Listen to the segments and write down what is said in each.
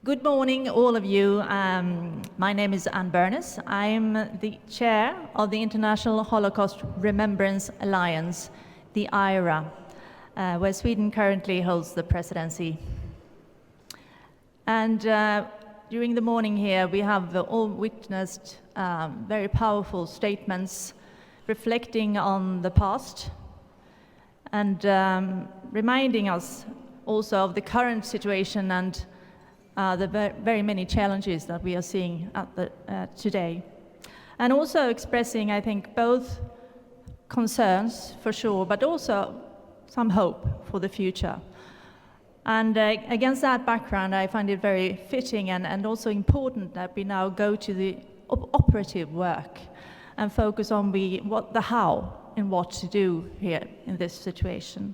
Good morning, all of you. My name is Bernes. I'm the chair of the International Holocaust Remembrance Alliance, the IRA, where Sweden currently holds the presidency. And during the morning here, we have all witnessed very powerful statements reflecting on the past and reminding us also of the current situation and the very many challenges that we are seeing today. And also expressing, I think, both concerns, for sure, but also some hope for the future. And against that background, I find it very fitting and also important that we now go to the operative work and focus on the how and what to do here in this situation.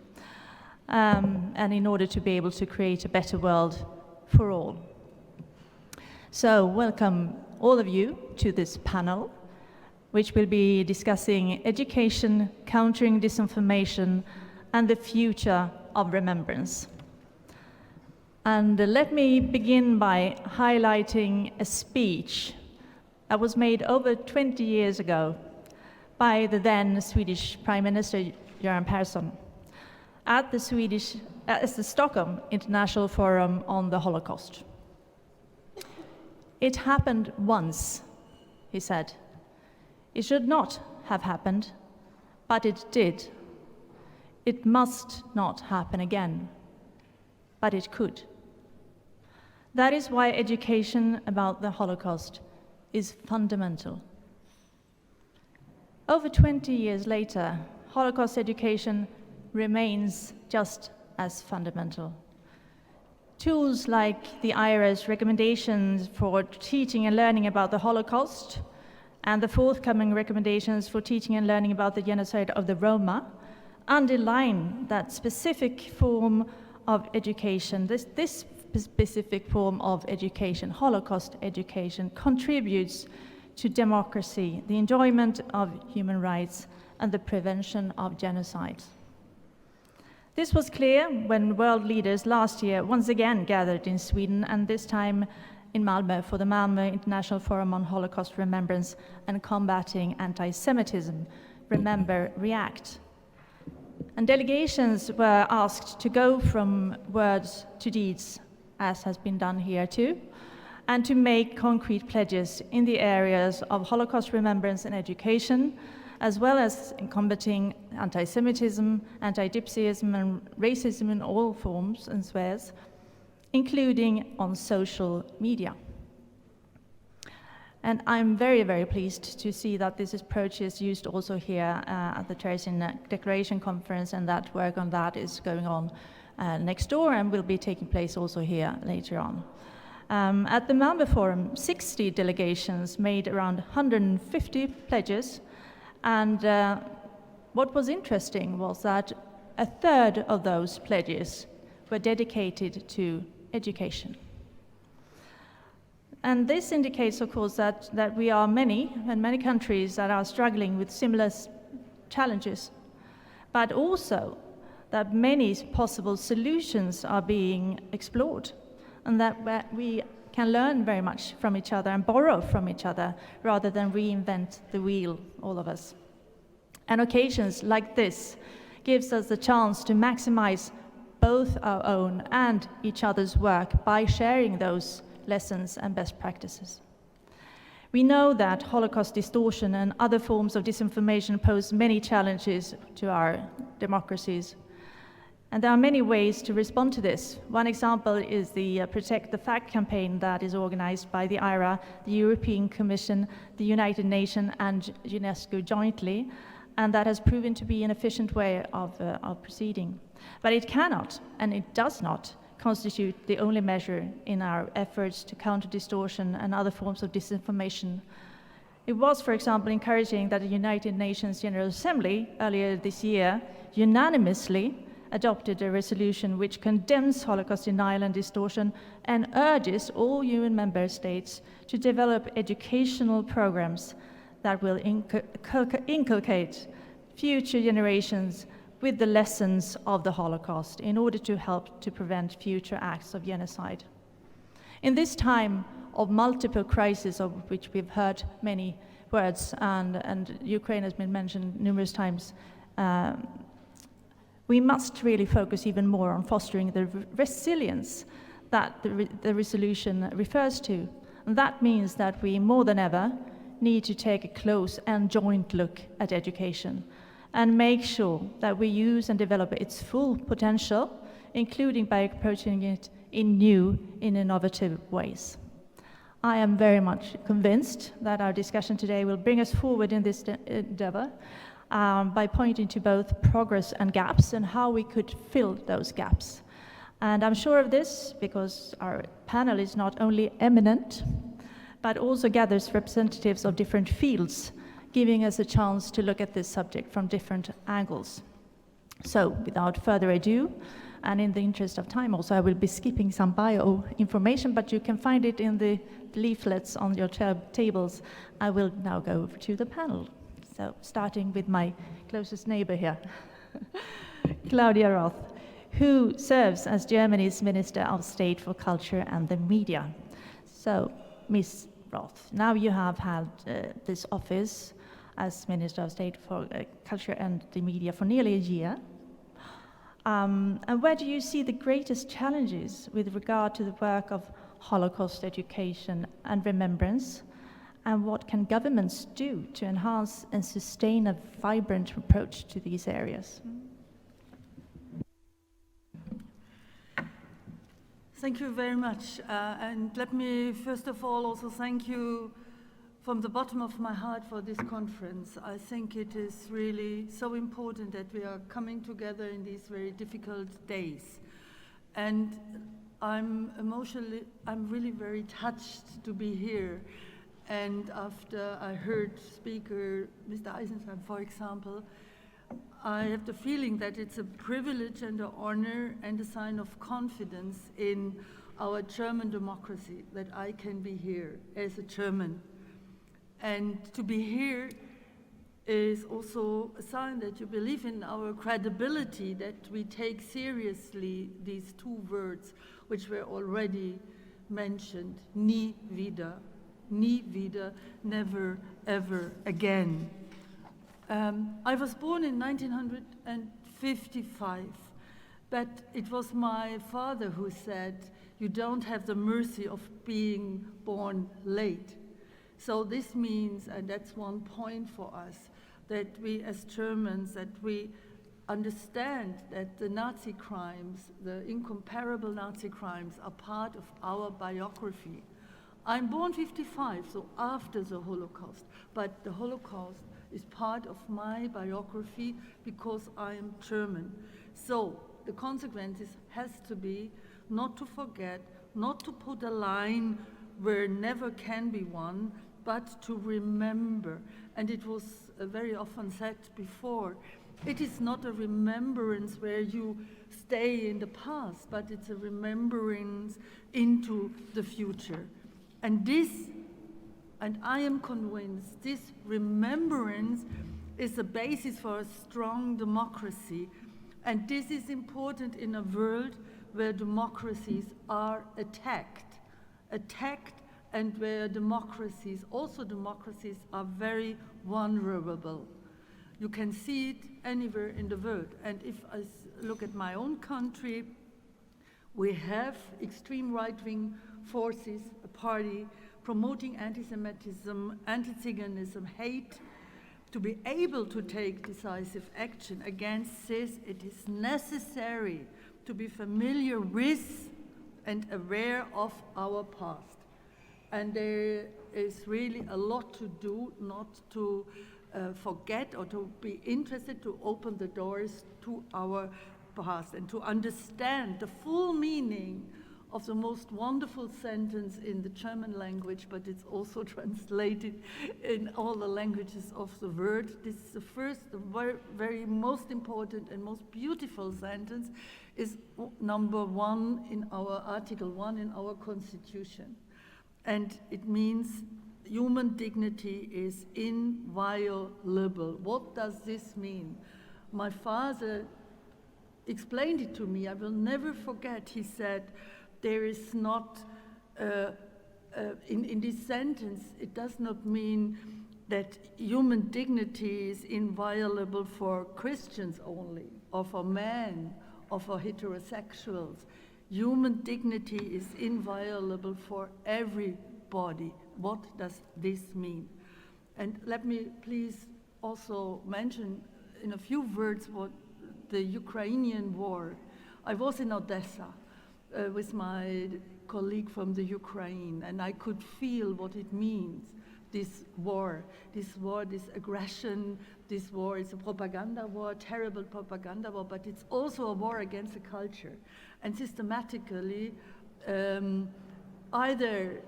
And in order to be able to create a better world for all. So welcome all of you to this panel, which will be discussing education, countering disinformation, and the future of remembrance. And let me begin by highlighting a speech that was made over 20 years ago by the then Swedish Prime Minister Göran Persson at the Stockholm International Forum on the Holocaust. It happened once, he said. It should not have happened, but it did. It must not happen again, but it could. That is why education about the Holocaust is fundamental. Over 20 years later, Holocaust education remains just as fundamental. Tools like the IRA's recommendations for teaching and learning about the Holocaust and the forthcoming recommendations for teaching and learning about the genocide of the Roma underline that specific form of education, this specific form of education, Holocaust education, contributes to democracy, the enjoyment of human rights, and the prevention of genocide. This was clear when world leaders last year once again gathered in Sweden, and this time in Malmö for the Malmö International Forum on Holocaust Remembrance and Combating Anti-Semitism, Remember, React. And delegations were asked to go from words to deeds, as has been done here too, and to make concrete pledges in the areas of Holocaust remembrance and education, as well as in combating anti-Semitism, anti-Gypsyism, and racism in all forms and spheres, including on social media. And I'm very, very pleased to see that this approach is used also here at the Terezín Declaration Conference, and that work on that is going on next door and will be taking place also here later on. At the Malmö Forum, 60 delegations made around 150 pledges. And what was interesting was that a third of those pledges were dedicated to education. And this indicates, of course, that we are many countries that are struggling with similar challenges, but also that many possible solutions are being explored, and that we can learn very much from each other and borrow from each other rather than reinvent the wheel, all of us. And occasions like this gives us the chance to maximize both our own and each other's work by sharing those lessons and best practices. We know that Holocaust distortion and other forms of disinformation pose many challenges to our democracies. And there are many ways to respond to this. One example is the Protect the Fact campaign that is organized by the IRA, the European Commission, the United Nations, and UNESCO jointly, and that has proven to be an efficient way of proceeding. But it cannot, and it does not, constitute the only measure in our efforts to counter distortion and other forms of disinformation. It was, for example, encouraging that the United Nations General Assembly earlier this year unanimously adopted a resolution which condemns Holocaust denial and distortion and urges all UN member states to develop educational programs that will inculcate future generations with the lessons of the Holocaust in order to help to prevent future acts of genocide. In this time of multiple crises, of which we've heard many words, and Ukraine has been mentioned numerous times, we must really focus even more on fostering the resilience that the resolution refers to. And that means that we, more than ever, need to take a close and joint look at education and make sure that we use and develop its full potential, including by approaching it in new, innovative ways. I am very much convinced that our discussion today will bring us forward in this endeavor by pointing to both progress and gaps and how we could fill those gaps. And I'm sure of this because our panel is not only eminent, but also gathers representatives of different fields, giving us a chance to look at this subject from different angles. So, without further ado, and in the interest of time also, I will be skipping some bio information, but you can find it in the leaflets on your tables. I will now go over to the panel. So, starting with my closest neighbor here, Claudia Roth, who serves as Germany's Minister of State for Culture and the Media. So, Ms. Roth, now you have had this office as Minister of State for Culture and the Media for nearly a year. And where do you see the greatest challenges with regard to the work of Holocaust education and remembrance? And what can governments do to enhance and sustain a vibrant approach to these areas? Thank you very much. And let me first of all also thank you from the bottom of my heart for this conference. I think it is really so important that we are coming together in these very difficult days. And I'm really very touched to be here. And after I heard speaker Mr. Eisenstein, for example, I have the feeling that it's a privilege and an honor and a sign of confidence in our German democracy that I can be here as a German. And to be here is also a sign that you believe in our credibility, that we take seriously these two words, which were already mentioned, nie wieder, never, ever again. I was born in 1955, but it was my father who said, you don't have the mercy of being born late. So this means, and that's one point for us, that we as Germans, that we understand that the Nazi crimes, the incomparable Nazi crimes, are part of our biography. I'm born 55, so after the Holocaust, but the Holocaust is part of my biography because I'm German. So the consequences has to be not to forget, not to put a line where never can be one, but to remember. And it was very often said before, it is not a remembrance where you stay in the past, but it's a remembrance into the future. And I am convinced, this remembrance is the basis for a strong democracy. And this is important in a world where democracies are attacked, and where democracies are very vulnerable. You can see it anywhere in the world. And if I look at my own country, we have extreme right-wing forces, a party promoting anti-Semitism, anti-Ziganism, hate. To be able to take decisive action against this, it is necessary to be familiar with and aware of our past. And there is really a lot to do, not to forget or to be interested, to open the doors to our past and to understand the full meaning of the most wonderful sentence in the German language, but it's also translated in all the languages of the world. This is the first, the very most important and most beautiful sentence, is number 1 in our Article 1 in our Constitution. And it means human dignity is inviolable. What does this mean? My father explained it to me. I will never forget. He said, there is not in this sentence, it does not mean that human dignity is inviolable for Christians only, or for men, or for heterosexuals. Human dignity is inviolable for everybody. What does this mean? And let me please also mention in a few words what the Ukrainian war. I was in Odessa with my colleague from the Ukraine, and I could feel what it means, this war, this aggression. This war is a propaganda war, terrible propaganda war, but it's also a war against a culture. And systematically, either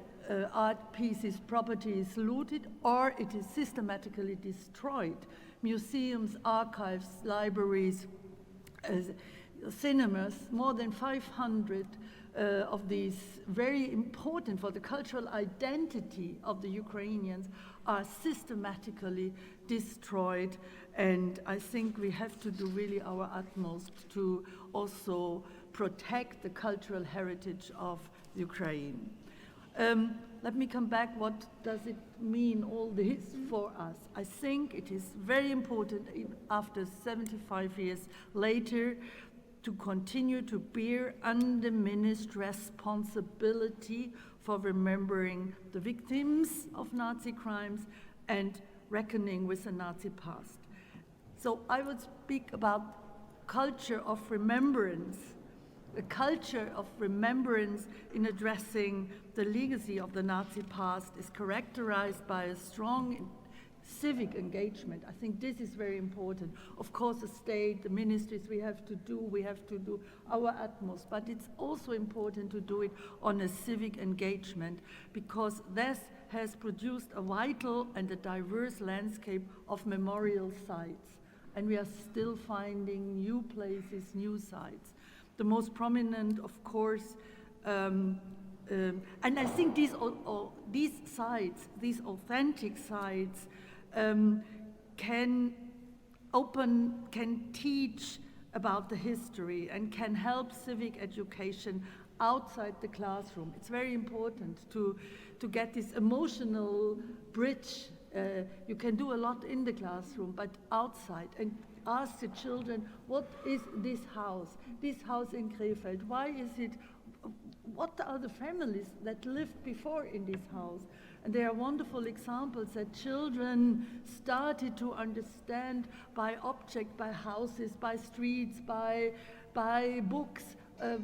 art pieces, property is looted, or it is systematically destroyed. Museums, archives, libraries, cinemas, more than 500 of these very important for the cultural identity of the Ukrainians are systematically destroyed. And I think we have to do really our utmost to also protect the cultural heritage of Ukraine. Let me come back. What does it mean, all this, for us? I think it is very important after 75 years later to continue to bear undiminished responsibility for remembering the victims of Nazi crimes and reckoning with the Nazi past. So I would speak about culture of remembrance. A culture of remembrance in addressing the legacy of the Nazi past is characterized by a strong civic engagement. I think this is very important. Of course, the state, the ministries, we have to do our utmost, but it's also important to do it on a civic engagement, because this has produced a vital and a diverse landscape of memorial sites, and we are still finding new places, new sites. The most prominent, of course, and I think these sites, these authentic sites, can teach about the history and can help civic education outside the classroom. It's very important to get this emotional bridge. You can do a lot in the classroom, but outside, and ask the children, what is this house in Krefeld? Why is it, what are the families that lived before in this house? And there are wonderful examples that children started to understand by object, by houses, by streets, by books,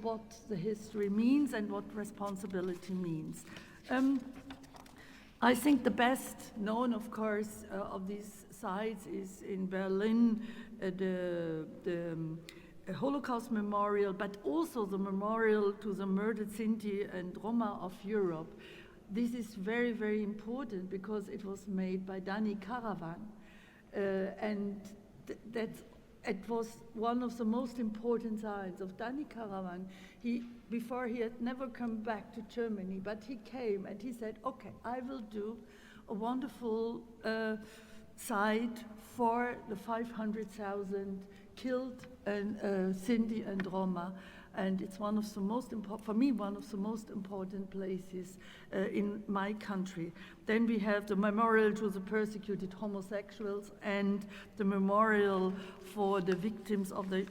what the history means and what responsibility means. I think the best known, of course, of these sites is in Berlin, the Holocaust Memorial, but also the memorial to the murdered Sinti and Roma of Europe. This is very, very important because it was made by Dani Karavan, and it was one of the most important signs of Dani Karavan. Before he had never come back to Germany, but he came and he said, okay, I will do a wonderful site for the 500,000 killed Sinti and Roma. And it's one of the most important, for me, one of the most important places in my country. Then we have the memorial to the persecuted homosexuals and the memorial for the victims of the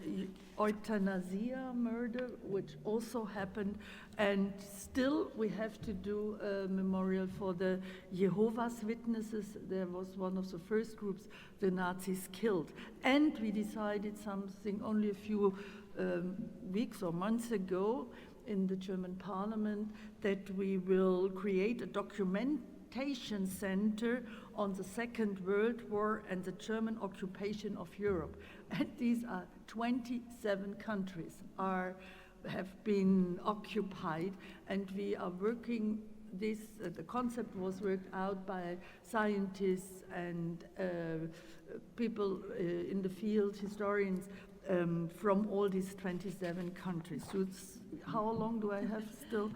euthanasia murder, which also happened. And still we have to do a memorial for the Jehovah's Witnesses. There was one of the first groups the Nazis killed. And we decided something only a few weeks or months ago in the German parliament, that we will create a documentation center on the Second World War and the German occupation of Europe. And these are 27 countries have been occupied, and we are working this, the concept was worked out by scientists and people in the field, historians, from all these 27 countries. So how long do I have still?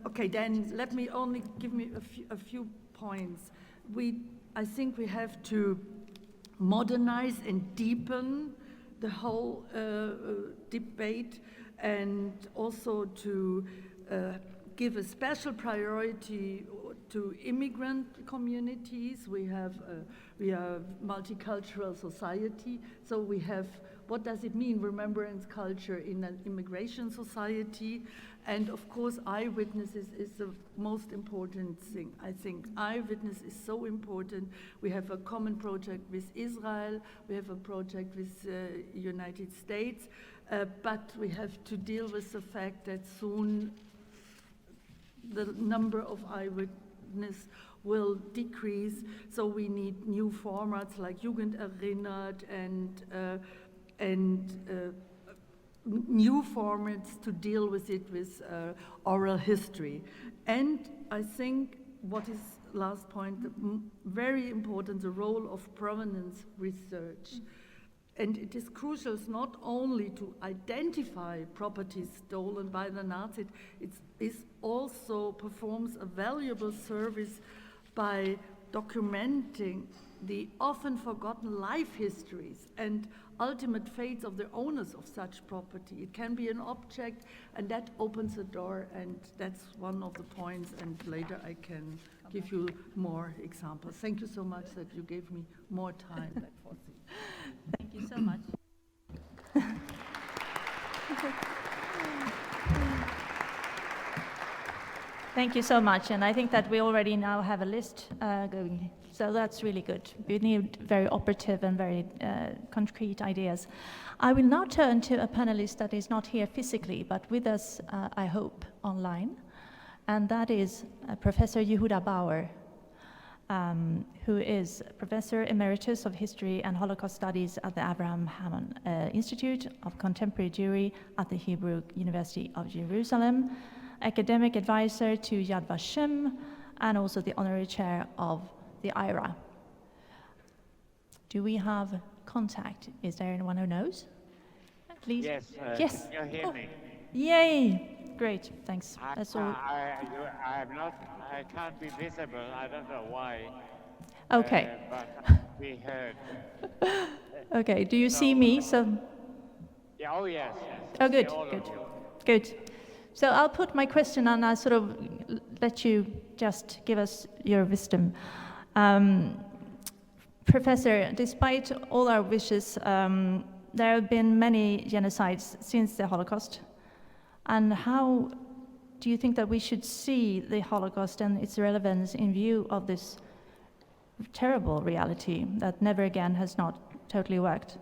Okay, then let me only give me a few points. I think we have to modernize and deepen the whole debate, and also to give a special priority to immigrant communities. We are multicultural society, so we have, what does it mean, remembrance culture in an immigration society? And of course, eyewitnesses is the most important thing. I think eyewitness is so important. We have a common project with Israel, we have a project with United States, but we have to deal with the fact that soon the number of eyewitnesses will decrease, so we need new formats like Jugend erinnert and new formats to deal with it with oral history. And I think what is last point, very important, the role of provenance research. And it is crucial not only to identify properties stolen by the Nazis, it also performs a valuable service by documenting the often forgotten life histories and ultimate fates of the owners of such property. It can be an object, and that opens the door, and that's one of the points, and later I can give you more examples. Thank you so much that you gave me more time. Thank you so much. Thank you so much, and I think that we already now have a list going, so that's really good. We need very operative and very concrete ideas. I will now turn to a panelist that is not here physically, but with us, I hope, online, and that is Professor Yehuda Bauer, who is Professor Emeritus of History and Holocaust Studies at the Abraham Hammond Institute of Contemporary Jewry at the Hebrew University of Jerusalem, academic advisor to Yad Vashem, and also the honorary chair of the IRA. Do we have contact? Is there anyone who knows? Please. Yes. Yes. Can you hear me? Yay! Great. Thanks. That's all. I can't be visible. I don't know why. Okay. But we heard. Okay. Do you see me? So. Yeah, oh yes. Oh, good. See all of Good. you. Good. So I'll put my question and I'll sort of let you just give us your wisdom. Professor, despite all our wishes, there have been many genocides since the Holocaust. And how do you think that we should see the Holocaust and its relevance in view of this terrible reality that never again has not totally worked?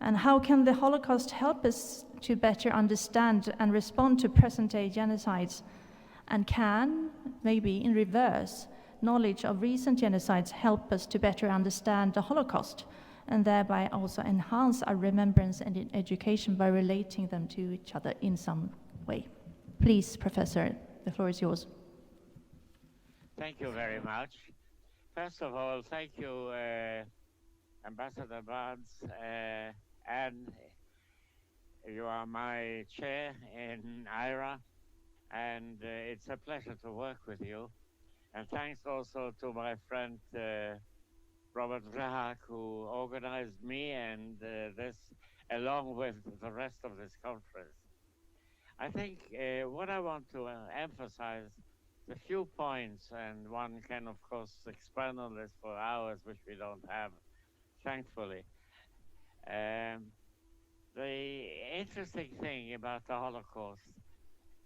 And how can the Holocaust help us to better understand and respond to present-day genocides? And can, maybe in reverse, knowledge of recent genocides help us to better understand the Holocaust and thereby also enhance our remembrance and education by relating them to each other in some way? Please, Professor, the floor is yours. Thank you very much. First of all, thank you, Ambassador Barnes, and you are my chair in IRA, and it's a pleasure to work with you. And thanks also to my friend Robert Vrahak, who organized me and this, along with the rest of this conference. I think what I want to emphasize, a few points, and one can of course expand on this for hours, which we don't have, thankfully. The interesting thing about the Holocaust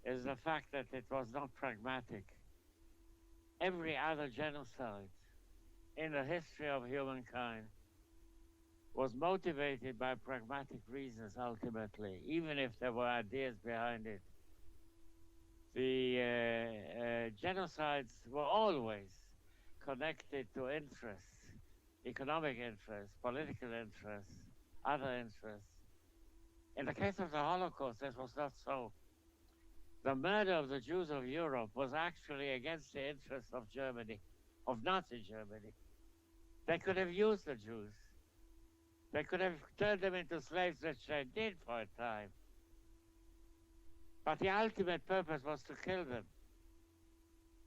is the fact that it was not pragmatic. Every other genocide in the history of humankind was motivated by pragmatic reasons ultimately, even if there were ideas behind it. The genocides were always connected to interests, economic interests, political interests, other interests. In the case of the Holocaust, this was not so. The murder of the Jews of Europe was actually against the interests of Germany, of Nazi Germany. They could have used the Jews. They could have turned them into slaves, which they did for a time. But the ultimate purpose was to kill them.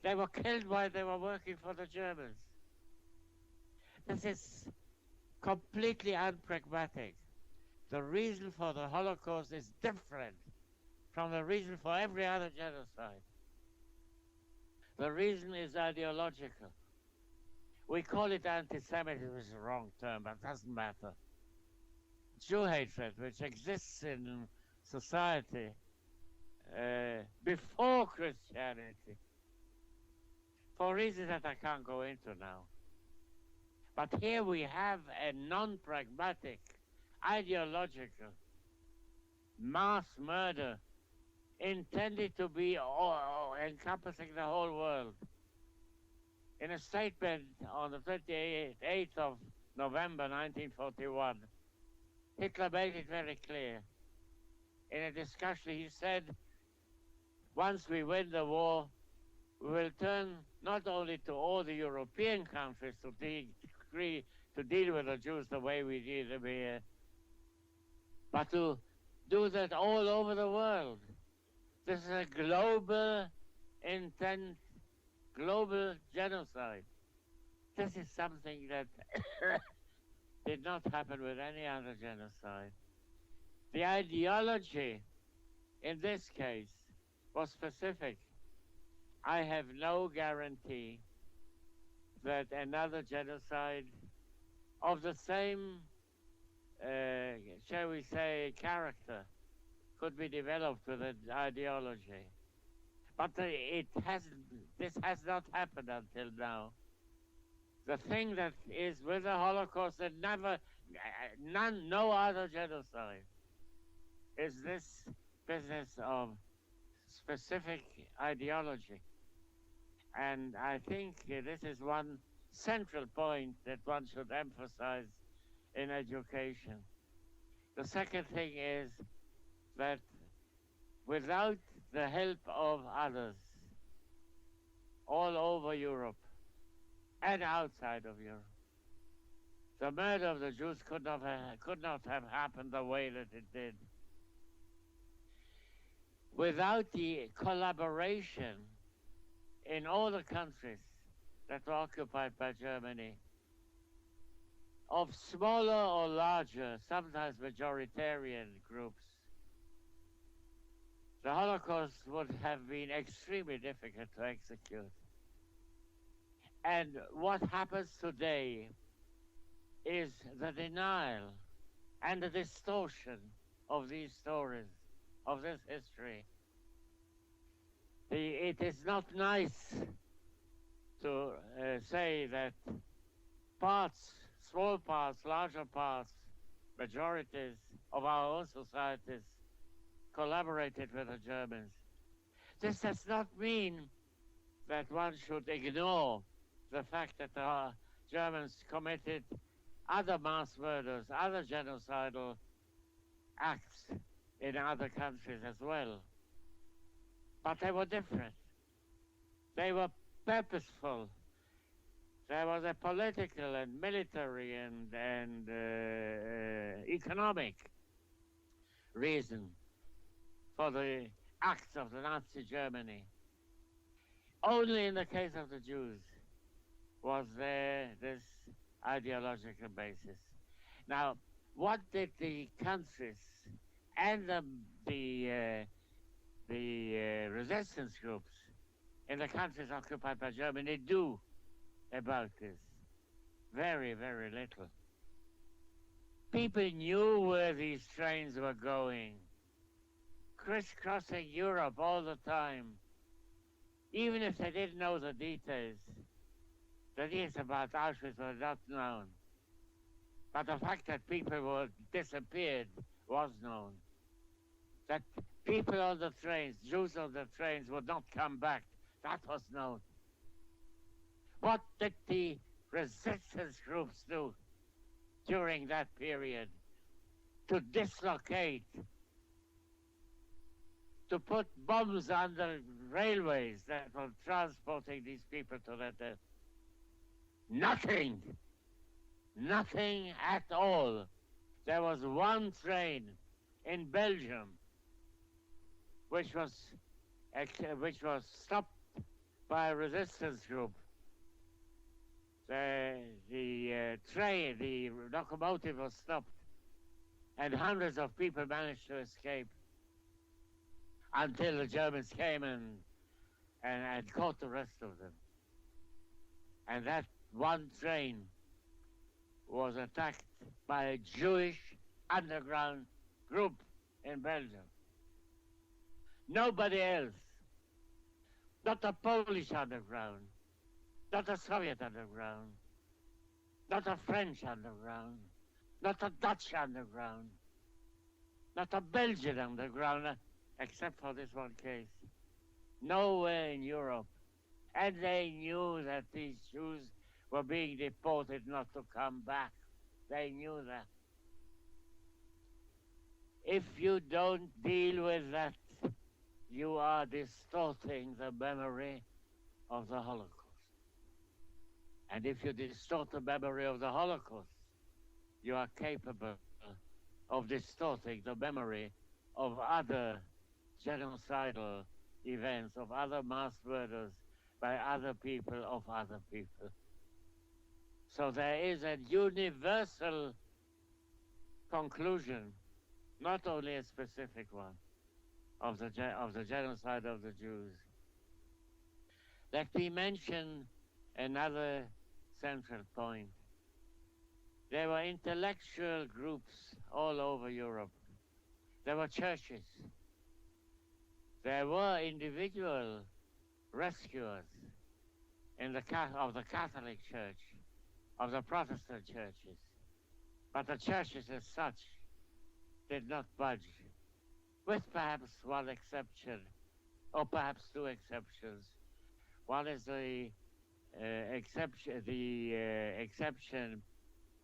They were killed while they were working for the Germans. This is completely unpragmatic. The reason for the Holocaust is different from the reason for every other genocide. The reason is ideological. We call it anti-Semitism, which is the wrong term, but it doesn't matter. Jew hatred, which exists in society before Christianity, for reasons that I can't go into now. But here we have a non-pragmatic, ideological mass murder intended to be encompassing the whole world. In a statement on the 28th of November 1941, Hitler made it very clear. In a discussion, he said, once we win the war, we will turn not only to all the European countries to deal with the Jews the way we deal them here, but to do that all over the world. This is a global intent, global genocide. This is something that did not happen with any other genocide. The ideology in this case was specific. I have no guarantee that another genocide of the same, shall we say, character could be developed with an ideology. But this has not happened until now. The thing that is with the Holocaust that no other genocide is this business of specific ideology. And I think this is one central point that one should emphasize in education. The second thing is that without the help of others all over Europe and outside of Europe, the murder of the Jews could not have happened the way that it did. Without the collaboration in all the countries that were occupied by Germany, of smaller or larger, sometimes majoritarian groups, the Holocaust would have been extremely difficult to execute. And what happens today is the denial and the distortion of these stories, of this history. It is not nice to say that small parts, larger parts, majorities of our own societies collaborated with the Germans. This does not mean that one should ignore the fact that the Germans committed other mass murders, other genocidal acts in other countries as well. But they were different. They were purposeful. There was a political and military and economic reason for the acts of the Nazi Germany. Only in the case of the Jews was there this ideological basis. Now, what did the countries and the resistance groups in the countries occupied by Germany do about this? Very, very little. People knew where these trains were going, crisscrossing Europe all the time. Even if they didn't know the details about Auschwitz were not known. But the fact that people were disappeared was known. That people on the trains, Jews on the trains, would not come back, that was known. What did the resistance groups do during that period? To dislocate, to put bombs on the railways that were transporting these people to their death. Nothing. Nothing at all. There was one train in Belgium which was stopped by a resistance group. The locomotive was stopped, and hundreds of people managed to escape until the Germans came and caught the rest of them. And that one train was attacked by a Jewish underground group in Belgium. Nobody else. Not a Polish underground, not a Soviet underground, not a French underground, not a Dutch underground, not a Belgian underground, except for this one case. Nowhere in Europe. And they knew that these Jews were being deported not to come back. They knew that. If you don't deal with that, you are distorting the memory of the Holocaust. And if you distort the memory of the Holocaust, you are capable of distorting the memory of other genocidal events, of other mass murders by other people of other people. So there is a universal conclusion, not only a specific one, of the genocide of the Jews. Let me mention another central point. There were intellectual groups all over Europe. There were churches. There were individual rescuers of the Catholic Church, of the Protestant churches. But the churches as such did not budge, with perhaps one exception, or perhaps two exceptions. One is the exception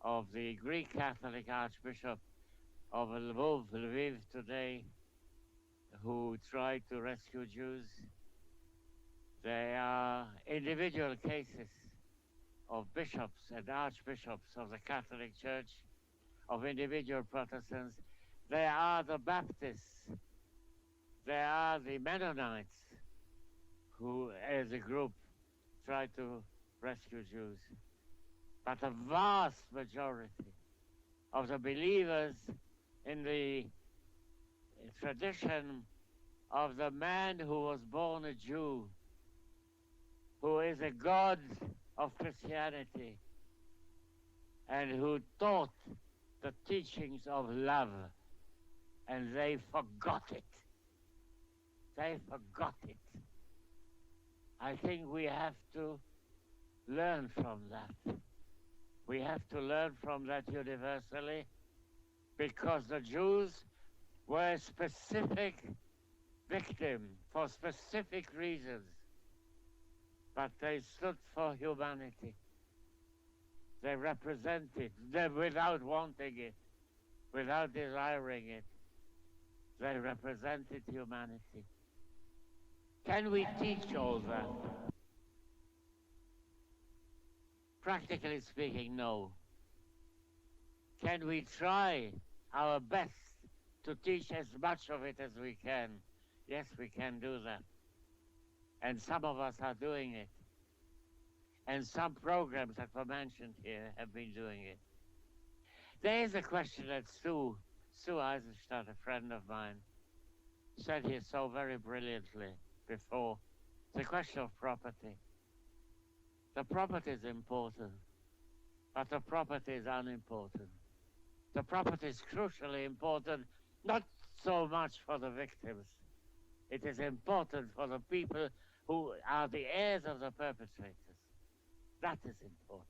of the Greek Catholic Archbishop of Lviv today, who tried to rescue Jews. There are individual cases of bishops and archbishops of the Catholic Church, of individual Protestants. There are the Baptists. There are the Mennonites, who, as a group, tried to rescue Jews. But the vast majority of the believers in the tradition of the man who was born a Jew, who is a god of Christianity, and who taught the teachings of love, and they forgot it. They forgot it. I think we have to learn from that. We have to learn from that universally, because the Jews were a specific victim for specific reasons, but they stood for humanity. They represented, without wanting it, without desiring it, they represented humanity. Can we teach all that? Practically speaking, no. Can we try our best to teach as much of it as we can? Yes, we can do that. And some of us are doing it. And some programs that were mentioned here have been doing it. There is a question that Sue Eisenstadt, a friend of mine, said here so very brilliantly before. The question of property. The property is important, but the property is unimportant. The property is crucially important, not so much for the victims. It is important for the people who are the heirs of the perpetrators. That is important.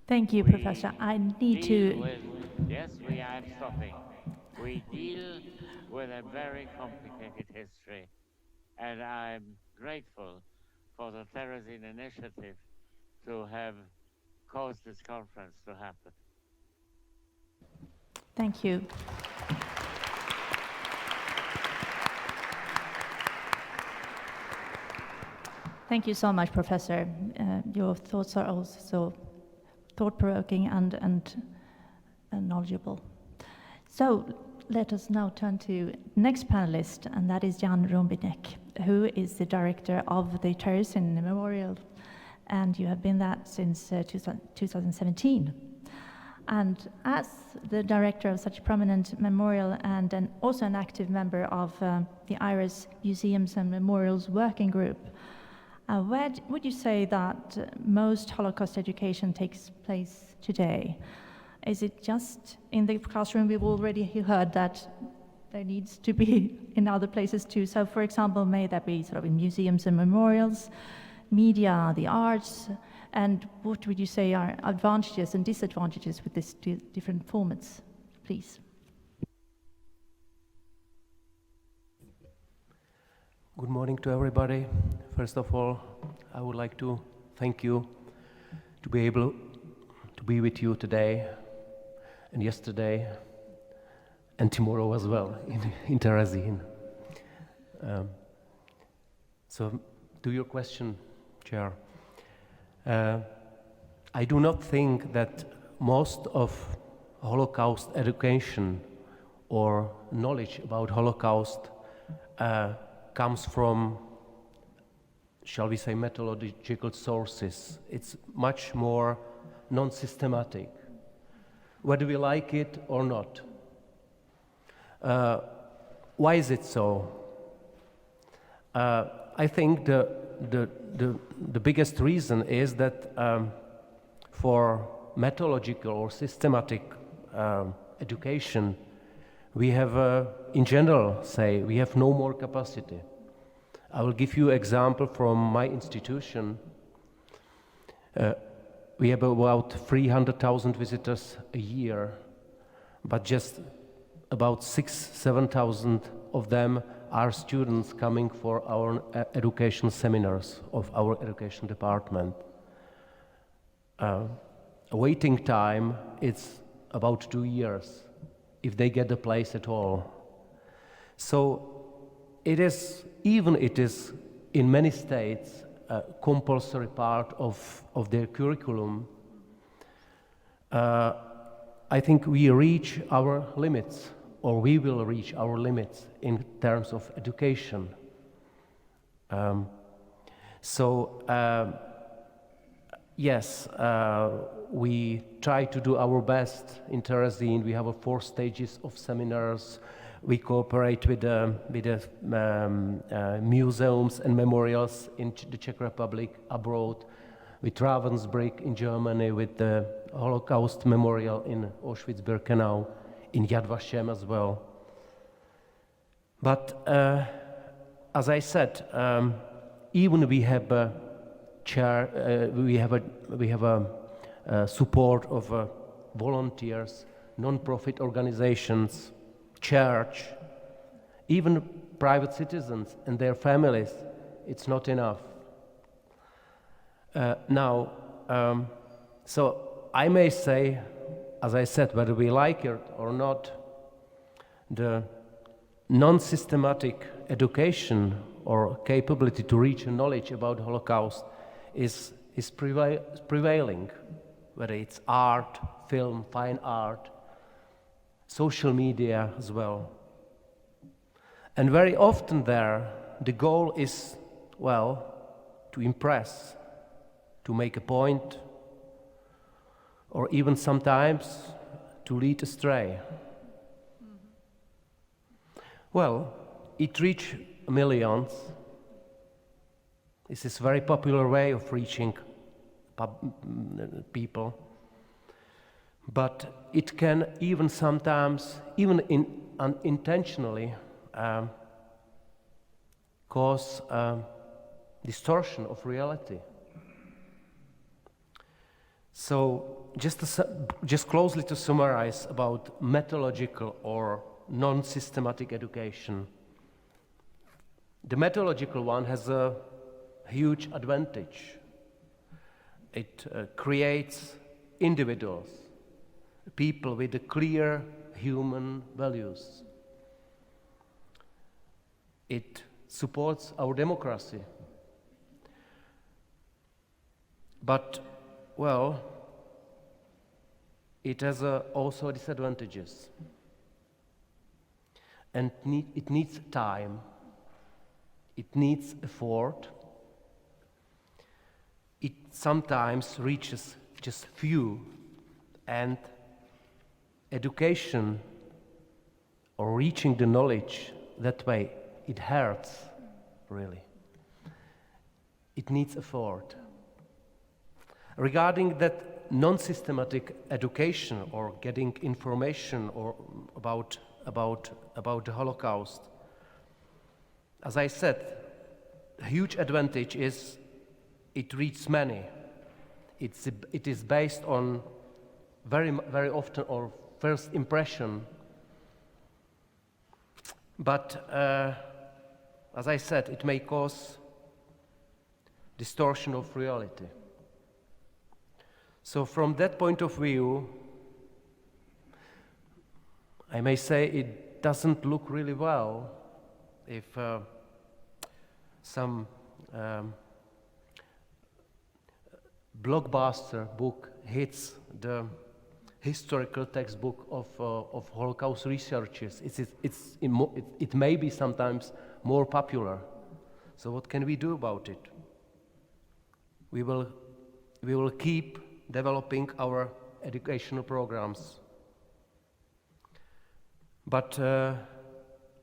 Thank you, Professor. I need to... Yes, I'm stopping. We deal with a very complicated history, and I'm grateful for the Terezín initiative to have caused this conference to happen. Thank you. Thank you so much, Professor. Your thoughts are also thought-provoking and knowledgeable. So let us now turn to next panelist, and that is Jan Roubínek, who is the director of the Terezín Memorial, and you have been that since 2017. And as the director of such a prominent memorial and also an active member of the IRIS Museums and Memorials Working Group, where would you say that most Holocaust education takes place today? Is it just in the classroom? We've already heard that there needs to be in other places too. So, for example, may that be sort of in museums and memorials, media, the arts, and what would you say are advantages and disadvantages with these different formats, please? Good morning to everybody. First of all, I would like to thank you to be able to be with you today and yesterday and tomorrow as well in Terezín. So to your question, Chair, I do not think that most of Holocaust education or knowledge about Holocaust comes from, shall we say, methodological sources. It's much more non-systematic, whether we like it or not. Why is it so? I think the biggest reason is that for methodological or systematic education, we have, in general, we have no more capacity. I will give you an example from my institution. We have about 300,000 visitors a year, but just about 6,000-7,000 of them are students coming for our education seminars of our education department. Waiting time is about 2 years, if they get a place at all. So it is in many states a compulsory part of their curriculum. I think we reach our limits, or we will reach our limits in terms of education. Yes, we try to do our best in Terezín. We have 4 stages of seminars. We cooperate with the museums and memorials in the Czech Republic, abroad, with Ravensbrück in Germany, with the Holocaust Memorial in Auschwitz-Birkenau, in Yad Vashem as well. But as I said, even we have support of volunteers, non-profit organizations, church, even private citizens and their families. It's not enough. So I may say, as I said, whether we like it or not, the non-systematic education or capability to reach knowledge about the Holocaust is prevailing, whether it's art, film, fine art, social media as well. And very often there, the goal is, to impress, to make a point, or even sometimes to lead astray. It reaches millions. This is a very popular way of reaching people. But it can even sometimes, even unintentionally, cause distortion of reality. So just closely to summarize about methodological or non-systematic education. The methodological one has a huge advantage. It creates individuals, people with clear human values. It supports our democracy. But, it has also disadvantages. And it needs time. It needs effort. It sometimes reaches just few, and education or reaching the knowledge that way, it hurts, really. It needs effort. Regarding that non-systematic education or getting information or about the Holocaust, as I said, a huge advantage is it reaches many. It is based on very often or first impression. But as I said, it may cause distortion of reality. So from that point of view, I may say it doesn't look really well if some blockbuster book hits the historical textbook of Holocaust researchers. It may be sometimes more popular. So what can we do about it? We will keep developing our educational programs. But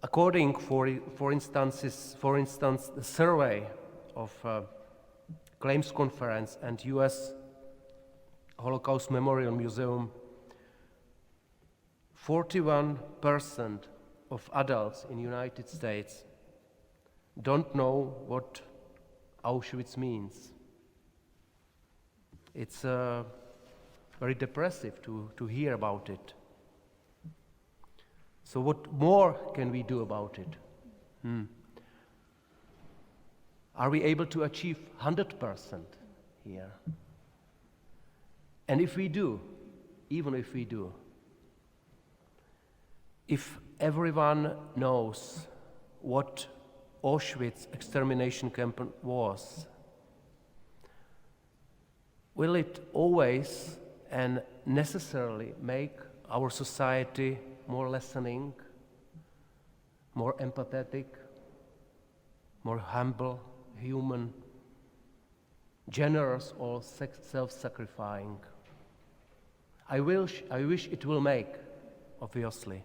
according, for instance, the survey of Claims Conference and US Holocaust Memorial Museum, 41% of adults in the United States don't know what Auschwitz means. It's very depressive to hear about it. So what more can we do about it? Are we able to achieve 100% here? And if we do, even if we do, if everyone knows what Auschwitz extermination camp was, will it always and necessarily make our society more listening, more empathetic, more humble, human, generous, or self-sacrificing? I wish it will make, obviously.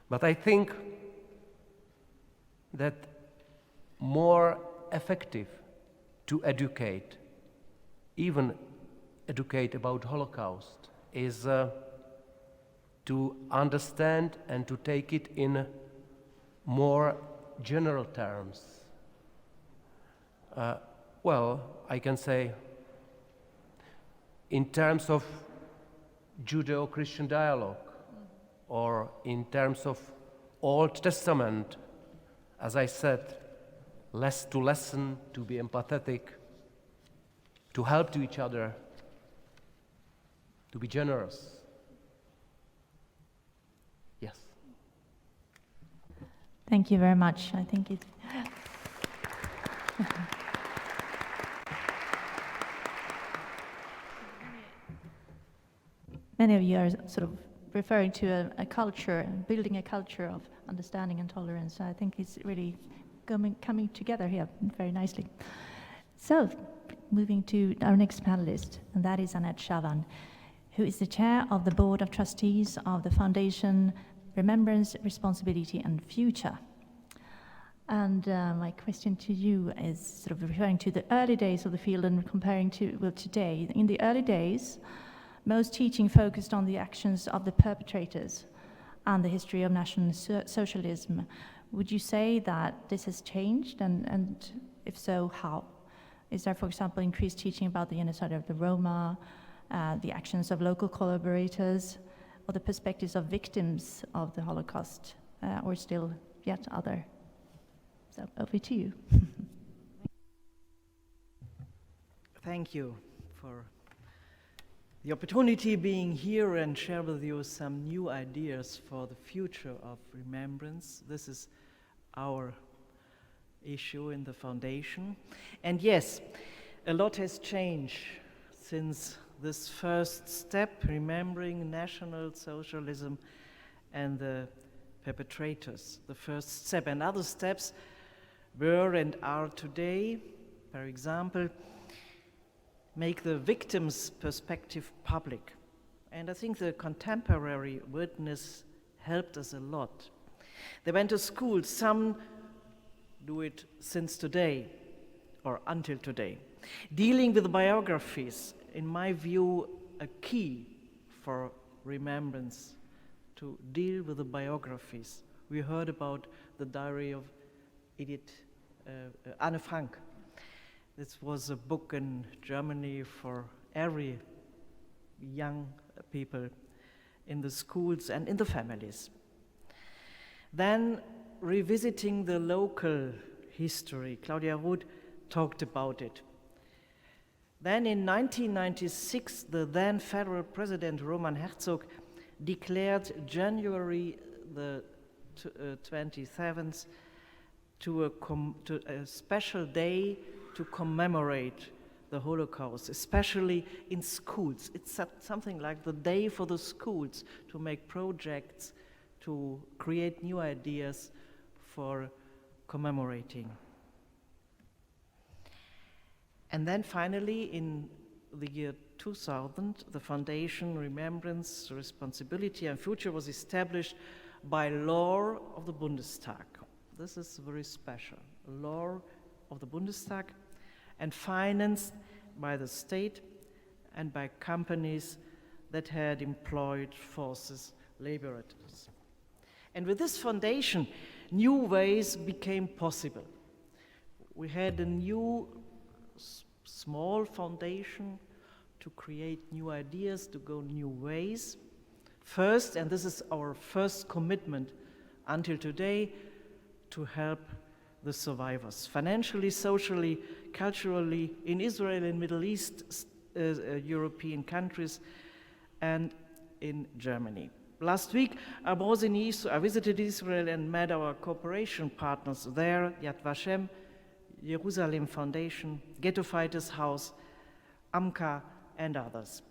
But I think that more effective to educate, even educate about Holocaust, is to understand and to take it in more general terms. Well, I can say in terms of Judeo-Christian dialogue, or in terms of Old Testament, as I said, less to listen, to be empathetic, to help to each other, to be generous. Yes. Thank you very much. I think it. Many of you are sort of referring to a culture, building a culture of understanding and tolerance. I think it's really coming together here very nicely. So, moving to our next panelist, and that is Annette Schavan, who is the chair of the Board of Trustees of the Foundation Remembrance, Responsibility and Future. And my question to you is sort of referring to the early days of the field and comparing to today. In the early days, most teaching focused on the actions of the perpetrators and the history of National Socialism. Would you say that this has changed, and if so, how? Is there, for example, increased teaching about the genocide of the Roma, the actions of local collaborators, or the perspectives of victims of the Holocaust, or still yet other? So over to you. Thank you for the opportunity being here and share with you some new ideas for the future of remembrance. This is our issue in the foundation. And yes, a lot has changed since this first step, remembering National Socialism and the perpetrators. The first step, and other steps were and are today, for example, make the victim's perspective public. And I think the contemporary witness helped us a lot. They went to school. Some do it since today or until today. Dealing with biographies, in my view, a key for remembrance, to deal with the biographies. We heard about the diary of Anne Frank. This was a book in Germany for every young people in the schools and in the families. Then revisiting the local history. Claudia Roth talked about it. Then in 1996, the then federal president Roman Herzog declared January the 27th to a special day to commemorate the Holocaust, especially in schools. It's something like the day for the schools to make projects, to create new ideas for commemorating. And then finally, in the year 2000, the Foundation Remembrance, Responsibility and Future was established by law of the Bundestag. This is very special, law of the Bundestag, and financed by the state and by companies that had employed forces laborers. And with this foundation, new ways became possible. We had a new small foundation to create new ideas, to go new ways. First, and this is our first commitment until today, to help the survivors, financially, socially, culturally, in Israel and Middle East, European countries, and in Germany. Last week, I visited Israel and met our cooperation partners there, Yad Vashem, Jerusalem Foundation, Ghetto Fighters House, AMCA, and others.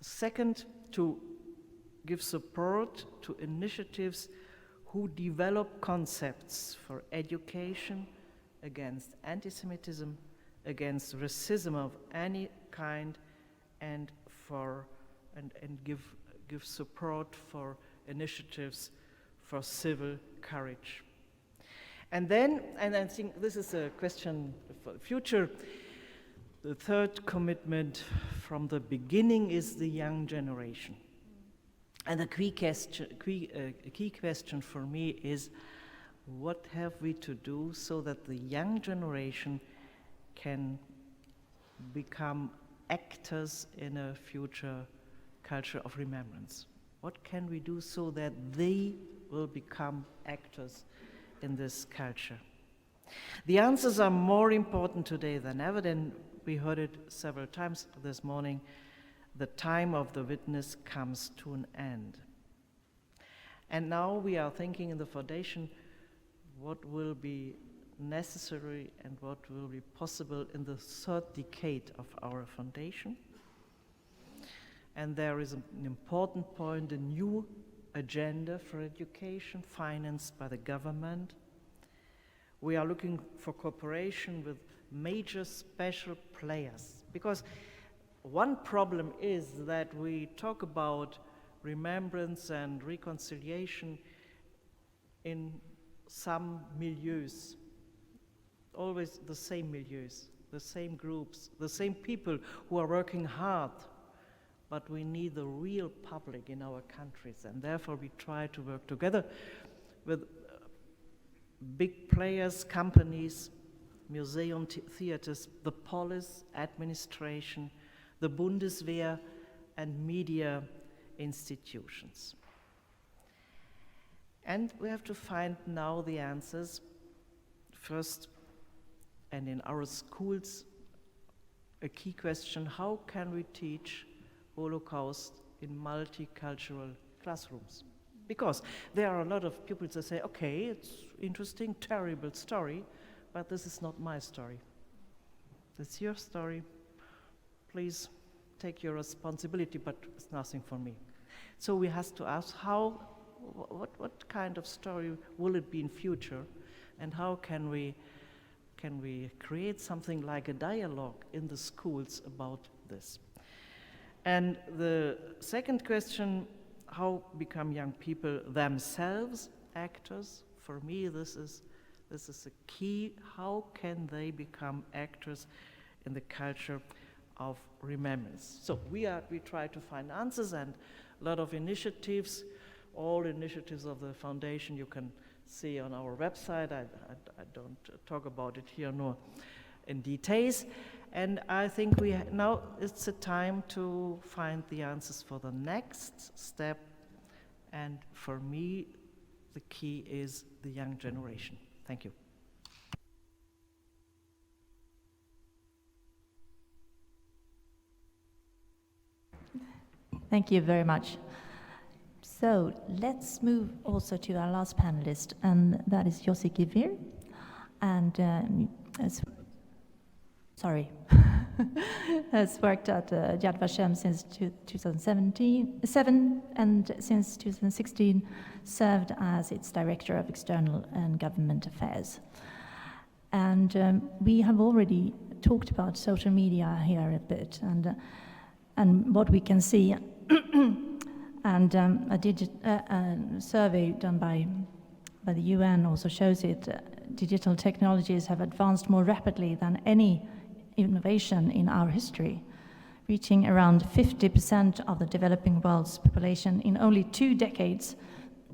Second, to give support to initiatives who develop concepts for education against anti-Semitism, against racism of any kind, and give support for initiatives for civil courage. And then, and I think this is a question for the future, the third commitment from the beginning is the young generation. And the key question for me is, what have we to do so that the young generation can become actors in a future culture of remembrance? What can we do so that they will become actors in this culture? The answers are more important today than ever, and we heard it several times this morning. The time of the witness comes to an end. And now we are thinking in the foundation what will be necessary and what will be possible in the third decade of our foundation. And there is an important point, a new agenda for education financed by the government. We are looking for cooperation with major special players, because one problem is that we talk about remembrance and reconciliation in some milieus, always the same milieus, the same groups, the same people who are working hard, but we need the real public in our countries, and therefore we try to work together with big players, companies, museum theaters, the police, administration, the Bundeswehr, and media institutions. And we have to find now the answers. First, and in our schools, a key question, how can we teach Holocaust in multicultural classrooms? Because there are a lot of pupils that say, okay, it's interesting, terrible story, but this is not my story. It's your story. Please take your responsibility, but it's nothing for me. So we have to ask what kind of story will it be in future, and how can we create something like a dialogue in the schools about this? And the second question, how become young people themselves actors? For me, this is a key. How can they become actors in the culture of remembrance? So we try to find answers, and a lot of initiatives, all initiatives of the foundation you can see on our website. I don't talk about it here nor in details. And I think now it's the time to find the answers for the next step. And for me, the key is the young generation. Thank you. Thank you very much. So let's move also to our last panelist, and that is Yossi Gevir. And has worked at Yad Vashem since 2007, and since 2016 served as its Director of External and Government Affairs. And we have already talked about social media here a bit, and what we can see. And a survey done by the UN also shows it. Digital technologies have advanced more rapidly than any innovation in our history, reaching around 50% of the developing world's population in only 2 decades,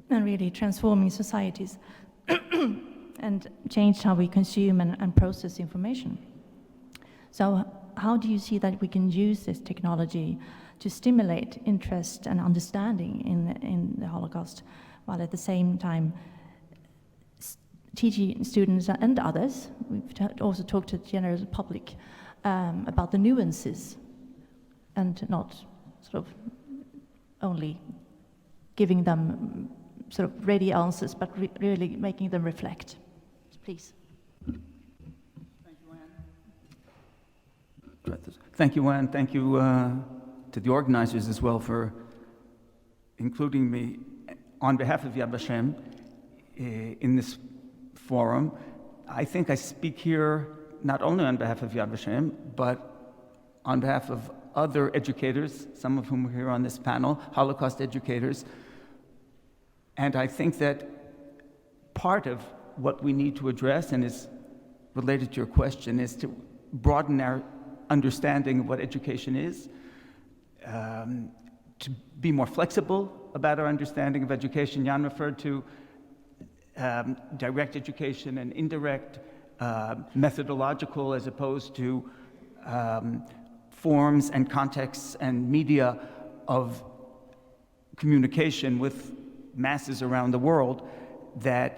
and really transforming societies and changed how we consume and process information. So how do you see that we can use this technology to stimulate interest and understanding in the Holocaust, while at the same time teaching students and others? We've also talked to the general public about the nuances, and not sort of only giving them sort of ready answers, but really making them reflect. Please. Thank you, Anne. Thank you to the organizers as well for including me on behalf of Yad Vashem in this forum. I think I speak here not only on behalf of Yad Vashem, but on behalf of other educators, some of whom are here on this panel, Holocaust educators. And I think that part of what we need to address, and is related to your question, is to broaden our understanding of what education is, to be more flexible about our understanding of education. Jan referred to direct education and indirect, methodological as opposed to forms and contexts and media of communication with masses around the world that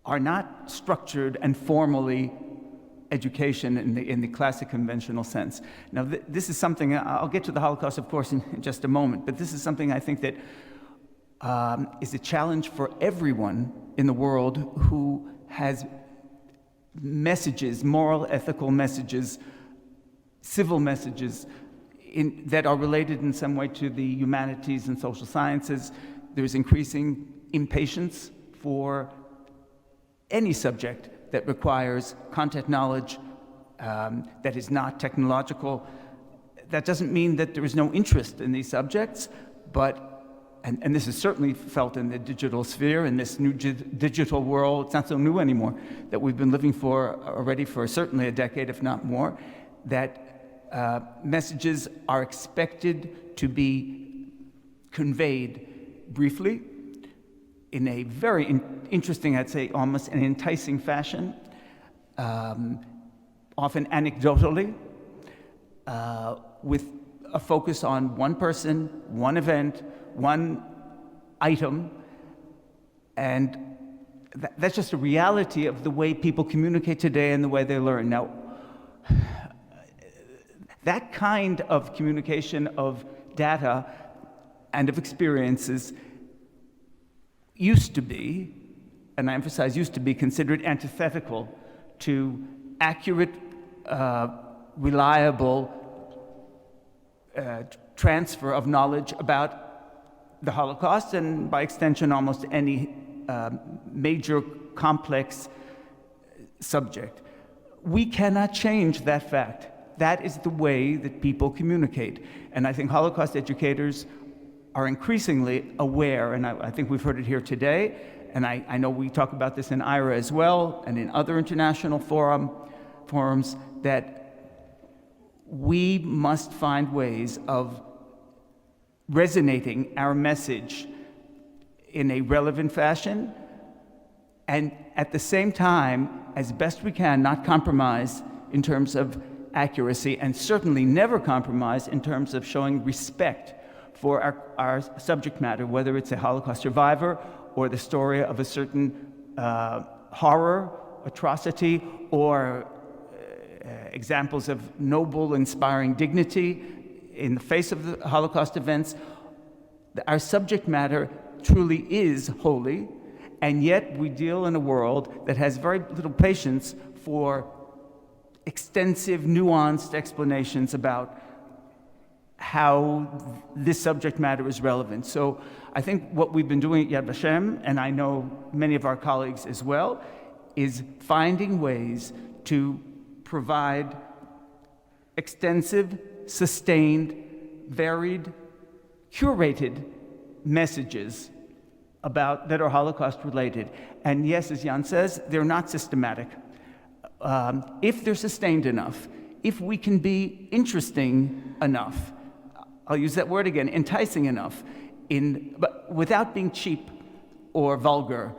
are not structured and formally education in the classic conventional sense. Now, this is something, I'll get to the Holocaust, of course, in just a moment, but this is something I think that is a challenge for everyone in the world who has messages, moral, ethical messages, civil messages that are related in some way to the humanities and social sciences. There's increasing impatience for any subject that requires content knowledge that is not technological. That doesn't mean that there is no interest in these subjects, but, and this is certainly felt in the digital sphere, in this new digital world. It's not so new anymore, that we've been living for already for certainly a decade, if not more, that messages are expected to be conveyed briefly, in a very interesting, I'd say almost an enticing fashion, often anecdotally, with a focus on one person, one event, one item, and that's just a reality of the way people communicate today and the way they learn. Now, that kind of communication of data and of experiences used to be, and I emphasize used to be, considered antithetical to accurate, reliable transfer of knowledge about the Holocaust, and by extension almost any major complex subject. We cannot change that fact. that is the way that people communicate. And I think Holocaust educators are increasingly aware, and I think we've heard it here today, and I know we talk about this in IRA as well, and in other international forums, that we must find ways of resonating our message in a relevant fashion, and at the same time, as best we can, not compromise in terms of accuracy, and certainly never compromise in terms of showing respect for our subject matter, whether it's a Holocaust survivor or the story of a certain horror, atrocity, or examples of noble, inspiring dignity in the face of the Holocaust events. Our subject matter truly is holy, and yet we deal in a world that has very little patience for extensive, nuanced explanations about how this subject matter is relevant. So I think what we've been doing at Yad Vashem, and I know many of our colleagues as well, is finding ways to provide extensive, sustained, varied, curated messages about that are Holocaust related. And yes, as Jan says, they're not systematic. If they're sustained enough, if we can be interesting enough, I'll use that word again, enticing enough, but without being cheap or vulgar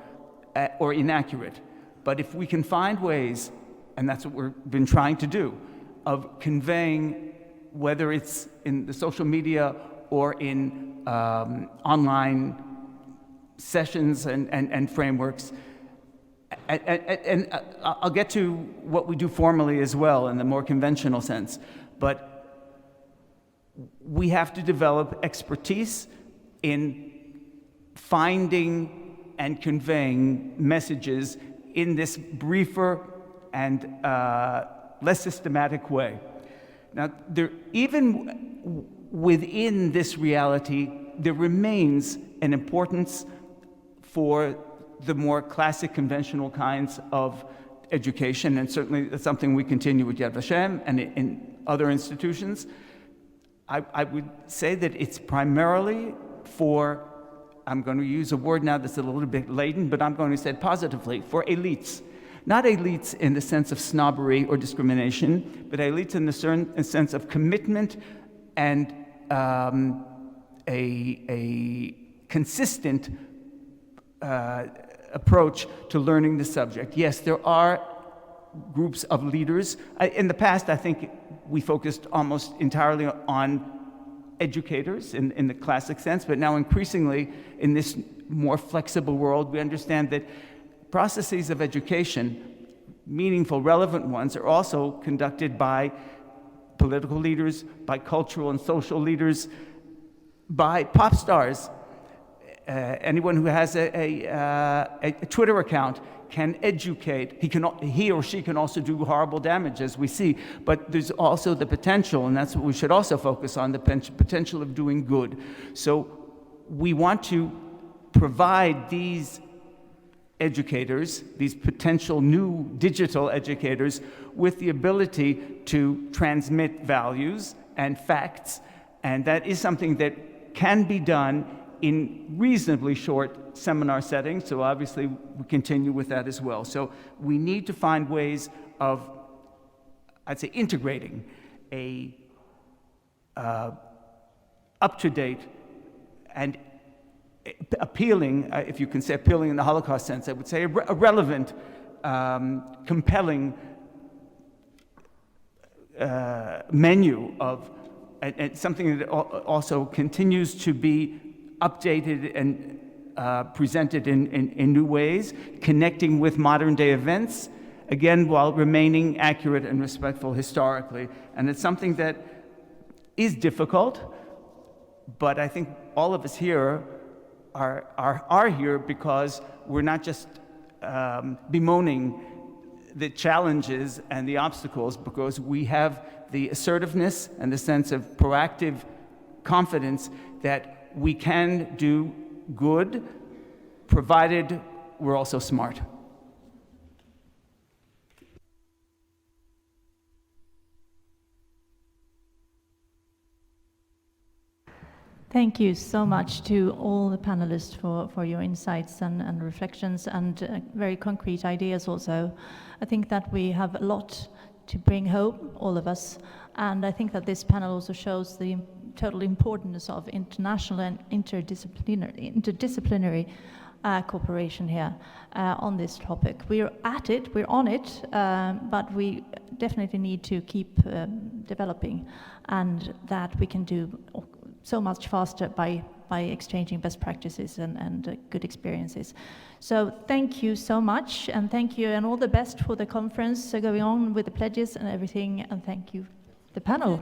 or inaccurate. But if we can find ways, and that's what we've been trying to do, of conveying, whether it's in the social media or in online sessions and frameworks, and I'll get to what we do formally as well in the more conventional sense, but we have to develop expertise in finding and conveying messages in this briefer and less systematic way. Now, even within this reality, there remains an importance for the more classic, conventional kinds of education, and certainly that's something we continue with Yad Vashem and in other institutions. I would say that it's primarily for, I'm going to use a word now that's a little bit laden, but I'm going to say it positively, for elites. Not elites in the sense of snobbery or discrimination, but elites in the certain sense of commitment and a consistent approach to learning the subject. Yes, there are groups of leaders. In the past, I think we focused almost entirely on educators in the classic sense, but now increasingly in this more flexible world, we understand that processes of education, meaningful, relevant ones, are also conducted by political leaders, by cultural and social leaders, by pop stars. Anyone who has a Twitter account can educate. He or she can also do horrible damage, as we see. But there's also the potential, and that's what we should also focus on, the potential of doing good. So we want to provide these educators, these potential new digital educators, with the ability to transmit values and facts, and that is something that can be done in reasonably short seminar settings, so obviously we continue with that as well. So we need to find ways of, I'd say, integrating a up-to-date and appealing, if you can say appealing in the Holocaust sense, I would say a relevant, compelling menu of, and something that also continues to be updated and presented in new ways, connecting with modern day events, again, while remaining accurate and respectful historically. And it's something that is difficult, but I think all of us here are here because we're not just bemoaning the challenges and the obstacles, because we have the assertiveness and the sense of proactive confidence that we can do good, provided we're also smart. Thank you so much to all the panelists for your insights and reflections and very concrete ideas also. I think that we have a lot to bring home, all of us, and I think that this panel also shows the total importance of international and interdisciplinary cooperation here on this topic. We're at it, we're on it, but we definitely need to keep developing, and that we can do so much faster by exchanging best practices and good experiences. So thank you so much, and thank you and all the best for the conference going on with the pledges and everything, and thank you, the panel.